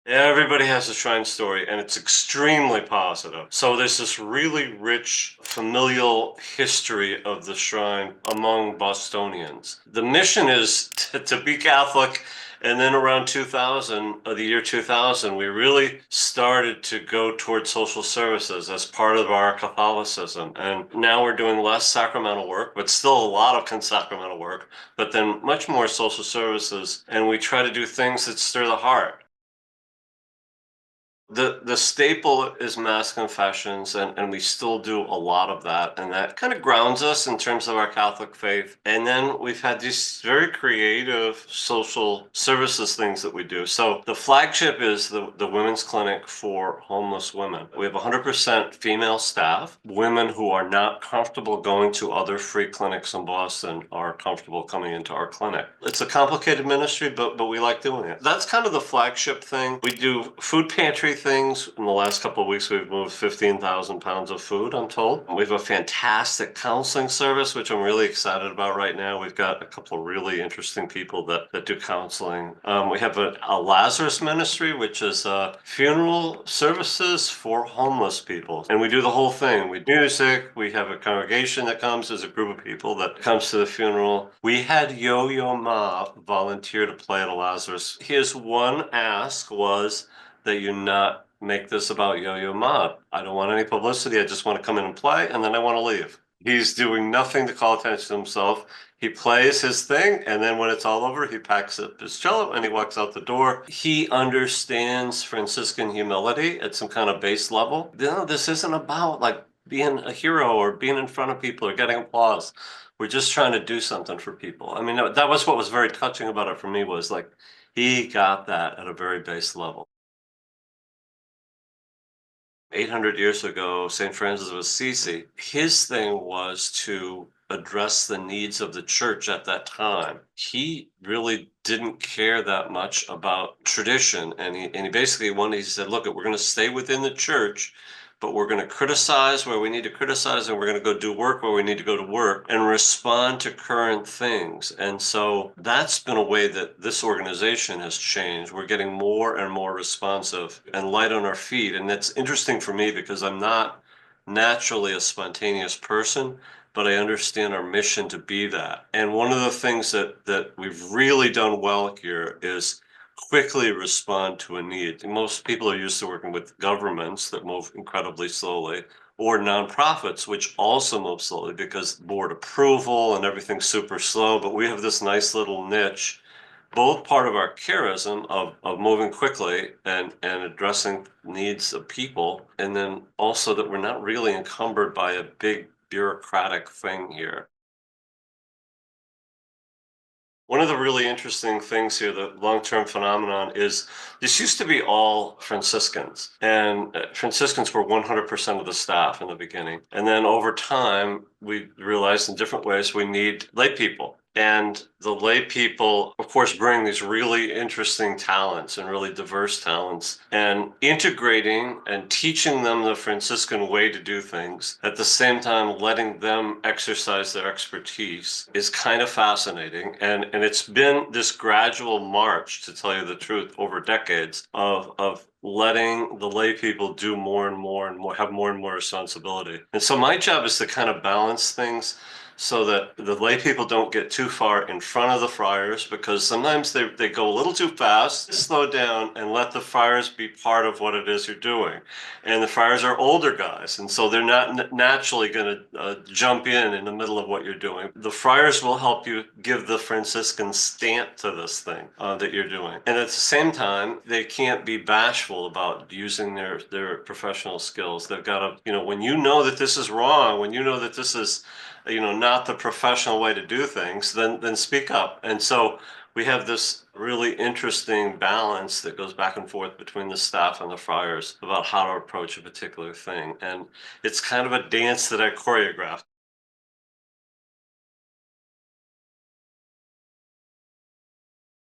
Everybody has a shrine story, and it's extremely positive. So there's this really rich familial history of the shrine among Bostonians. The mission is to be Catholic, and then around 2000, the year 2000, we really started to go towards social services as part of our Catholicism. And now we're doing less sacramental work, but still a lot of sacramental work, but then much more social services. And we try to do things that stir the heart. The staple is mass confessions, and we still do a lot of that, and that kind of grounds us in terms of our Catholic faith. And then we've had these very creative social services things that we do. So the flagship is the women's clinic for homeless women. We have 100% female staff. Women who are not comfortable going to other free clinics in Boston are comfortable coming into our clinic. It's a complicated ministry, but we like doing it. That's kind of the flagship thing. We do food pantry things. In the last couple of weeks, we've moved 15,000 pounds of food, I'm told. We have a fantastic counseling service, which I'm really excited about right now. We've got a couple of really interesting people that do counseling. We have a Lazarus ministry, which is funeral services for homeless people. And we do the whole thing. We do music. We have a congregation that comes. There's a group of people that comes to the funeral. We had Yo-Yo Ma volunteer to play at a Lazarus. His one ask was that you not make this about Yo-Yo Ma. I don't want any publicity. I just want to come in and play, and then I want to leave. He's doing nothing to call attention to himself. He plays his thing, and then when it's all over, he packs up his cello and he walks out the door. He understands Franciscan humility at some kind of base level. No, this isn't about like being a hero or being in front of people or getting applause. We're just trying to do something for people. I mean, that was what was very touching about it for me was like he got that at a very base level. 800 years ago, St. Francis of Assisi, his thing was to address the needs of the church at that time. He really didn't care that much about tradition. And he basically he said, look, we're going to stay within the church, but we're going to criticize where we need to criticize, and we're going to go do work where we need to go to work and respond to current things. And so that's been a way that this organization has changed. We're getting more and more responsive and light on our feet. And that's interesting for me because I'm not naturally a spontaneous person, but I understand our mission to be that. And one of the things that we've really done well here is quickly respond to a need. Most people are used to working with governments that move incredibly slowly, or nonprofits, which also move slowly because board approval and everything's super slow. But we have this nice little niche, both part of our charism of moving quickly and addressing needs of people, and then also that we're not really encumbered by a big bureaucratic thing here. One of the really interesting things here, the long-term phenomenon, is this used to be all Franciscans, and Franciscans were 100% of the staff in the beginning. And then over time, we realized in different ways we need lay people. And the lay people, of course, bring these really interesting talents and really diverse talents, and integrating and teaching them the Franciscan way to do things, at the same time letting them exercise their expertise is kind of fascinating. And it's been this gradual march, to tell you the truth, over decades of letting the lay people do more and more and more, have more and more responsibility. And so my job is to kind of balance things so that the lay people don't get too far in front of the friars, because sometimes they go a little too fast. Slow down and let the friars be part of what it is you're doing. And the friars are older guys, and so they're not naturally going to jump in the middle of what you're doing. The friars will help you give the Franciscan stamp to this thing that you're doing. And at the same time, they can't be bashful about using their professional skills. They've got to, when you know that this is wrong, when you know that this is not the professional way to do things, then speak up. And so we have this really interesting balance that goes back and forth between the staff and the friars about how to approach a particular thing. And it's kind of a dance that I choreographed.